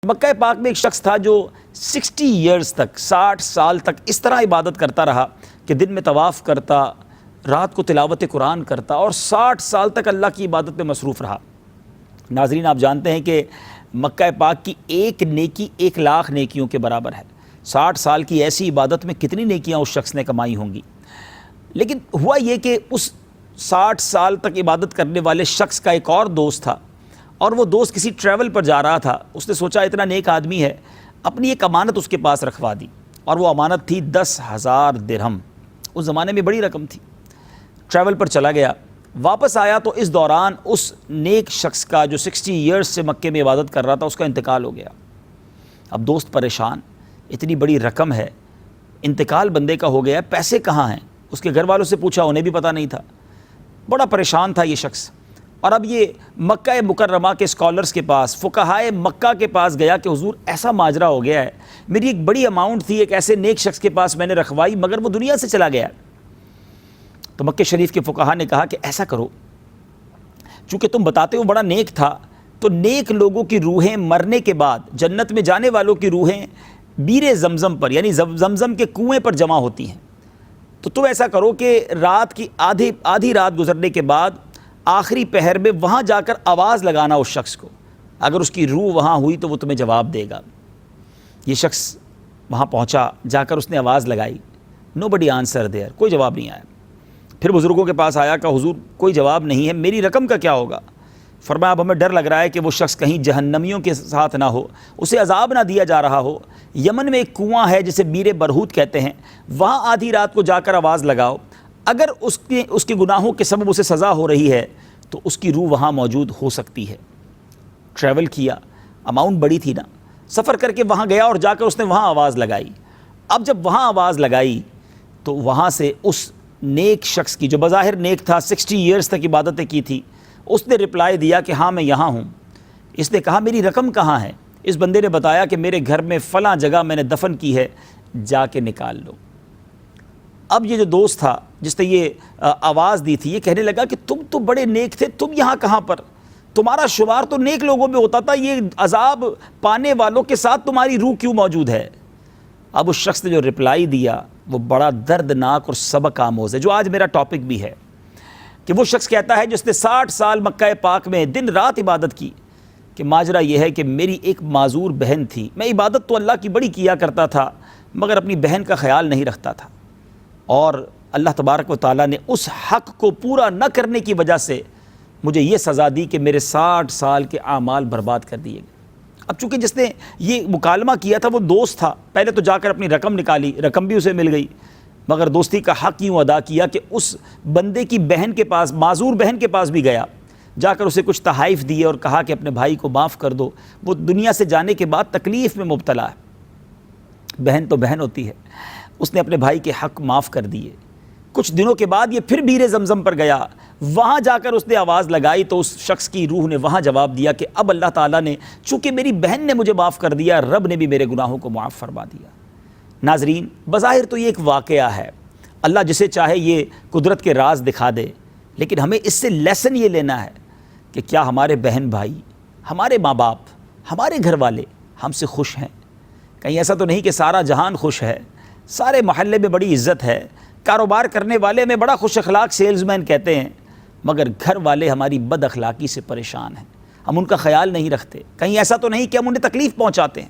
مکہ پاک میں ایک شخص تھا جو 60 ایئرز تک 60 سال تک اس طرح عبادت کرتا رہا کہ دن میں طواف کرتا، رات کو تلاوت قرآن کرتا اور 60 سال تک اللہ کی عبادت میں مصروف رہا۔ ناظرین، آپ جانتے ہیں کہ مکہ پاک کی ایک نیکی 1,00,000 نیکیوں کے برابر ہے۔ 60 سال کی ایسی عبادت میں کتنی نیکیاں اس شخص نے کمائی ہوں گی۔ لیکن ہوا یہ کہ اس 60 سال تک عبادت کرنے والے شخص کا ایک اور دوست تھا، اور وہ دوست کسی ٹریول پر جا رہا تھا۔ اس نے سوچا اتنا نیک آدمی ہے، اپنی ایک امانت اس کے پاس رکھوا دی، اور وہ امانت تھی 10,000 درہم۔ اس زمانے میں بڑی رقم تھی۔ ٹریول پر چلا گیا، واپس آیا تو اس دوران اس نیک شخص کا جو 60 ایئرز سے مکے میں عبادت کر رہا تھا، اس کا انتقال ہو گیا۔ اب دوست پریشان، اتنی بڑی رقم ہے، انتقال بندے کا ہو گیا، پیسے کہاں ہیں؟ اس کے گھر والوں سے پوچھا، انہیں بھی پتہ نہیں تھا۔ بڑا پریشان تھا یہ شخص، اور اب یہ مکہ مکرمہ کے اسکالرز کے پاس، فقہائے مکہ کے پاس گیا کہ حضور ایسا ماجرا ہو گیا ہے، میری ایک بڑی اماؤنٹ تھی ایک ایسے نیک شخص کے پاس میں نے رکھوائی، مگر وہ دنیا سے چلا گیا۔ تو مکہ شریف کے فقہا نے کہا کہ ایسا کرو، چونکہ تم بتاتے ہو بڑا نیک تھا، تو نیک لوگوں کی روحیں مرنے کے بعد جنت میں جانے والوں کی روحیں بیر زمزم پر یعنی زمزم کے کنویں پر جمع ہوتی ہیں، تو تم ایسا کرو کہ رات کی آدھی رات گزرنے کے بعد آخری پہر میں وہاں جا کر آواز لگانا اس شخص کو، اگر اس کی روح وہاں ہوئی تو وہ تمہیں جواب دے گا۔ یہ شخص وہاں پہنچا، جا کر اس نے آواز لگائی، nobody answer there، کوئی جواب نہیں آیا۔ پھر بزرگوں کے پاس آیا کہ حضور کوئی جواب نہیں ہے، میری رقم کا کیا ہوگا؟ فرمایا اب ہمیں ڈر لگ رہا ہے کہ وہ شخص کہیں جہنمیوں کے ساتھ نہ ہو، اسے عذاب نہ دیا جا رہا ہو۔ یمن میں ایک کنواں ہے جسے بیر برہوت کہتے ہیں، وہاں آدھی رات کو جا کر آواز لگاؤ، اگر اس کے گناہوں کے سبب اسے سزا ہو رہی ہے تو اس کی روح وہاں موجود ہو سکتی ہے۔ ٹریول کیا، اماؤنٹ بڑی تھی نا، سفر کر کے وہاں گیا اور جا کر اس نے وہاں آواز لگائی۔ اب جب وہاں آواز لگائی تو وہاں سے اس نیک شخص کی، جو بظاہر نیک تھا، 60 ایئرز تک عبادتیں کی تھی، اس نے رپلائی دیا کہ ہاں میں یہاں ہوں۔ اس نے کہا میری رقم کہاں ہے؟ اس بندے نے بتایا کہ میرے گھر میں فلاں جگہ میں نے دفن کی ہے، جا کے نکال لو۔ اب یہ جو دوست تھا جس نے یہ آواز دی تھی، یہ کہنے لگا کہ تم تو بڑے نیک تھے، تم یہاں کہاں پر؟ تمہارا شمار تو نیک لوگوں میں ہوتا تھا، یہ عذاب پانے والوں کے ساتھ تمہاری روح کیوں موجود ہے؟ اب اس شخص نے جو رپلائی دیا وہ بڑا دردناک اور سبق آموز ہے، جو آج میرا ٹاپک بھی ہے، کہ وہ شخص کہتا ہے جس نے 60 سال مکہ پاک میں دن رات عبادت کی، کہ ماجرا یہ ہے کہ میری ایک معذور بہن تھی، میں عبادت تو اللہ کی بڑی کیا کرتا تھا مگر اپنی بہن کا خیال نہیں رکھتا تھا، اور اللہ تبارک و تعالیٰ نے اس حق کو پورا نہ کرنے کی وجہ سے مجھے یہ سزا دی کہ میرے 60 سال کے اعمال برباد کر دیے گئے۔ اب چونکہ جس نے یہ مکالمہ کیا تھا وہ دوست تھا، پہلے تو جا کر اپنی رقم نکالی، رقم بھی اسے مل گئی، مگر دوستی کا حق یوں ادا کیا کہ اس بندے کی بہن کے پاس، معذور بہن کے پاس بھی گیا، جا کر اسے کچھ تحائف دیے اور کہا کہ اپنے بھائی کو معاف کر دو، وہ دنیا سے جانے کے بعد تکلیف میں مبتلا ہے۔ بہن تو بہن ہوتی ہے، اس نے اپنے بھائی کے حق معاف کر دیے۔ کچھ دنوں کے بعد یہ پھر بیر زمزم پر گیا، وہاں جا کر اس نے آواز لگائی تو اس شخص کی روح نے وہاں جواب دیا کہ اب اللہ تعالیٰ نے، چونکہ میری بہن نے مجھے معاف کر دیا، رب نے بھی میرے گناہوں کو معاف فرما دیا۔ ناظرین، بظاہر تو یہ ایک واقعہ ہے، اللہ جسے چاہے یہ قدرت کے راز دکھا دے، لیکن ہمیں اس سے لیسن یہ لینا ہے کہ کیا ہمارے بہن بھائی، ہمارے ماں باپ، ہمارے گھر والے ہم سے خوش ہیں؟ کہیں ایسا تو نہیں کہ سارا جہان خوش ہے، سارے محلے میں بڑی عزت ہے، کاروبار کرنے والے میں بڑا خوش اخلاق سیلز مین کہتے ہیں، مگر گھر والے ہماری بد اخلاقی سے پریشان ہیں، ہم ان کا خیال نہیں رکھتے؟ کہیں ایسا تو نہیں کہ ہم انہیں تکلیف پہنچاتے ہیں؟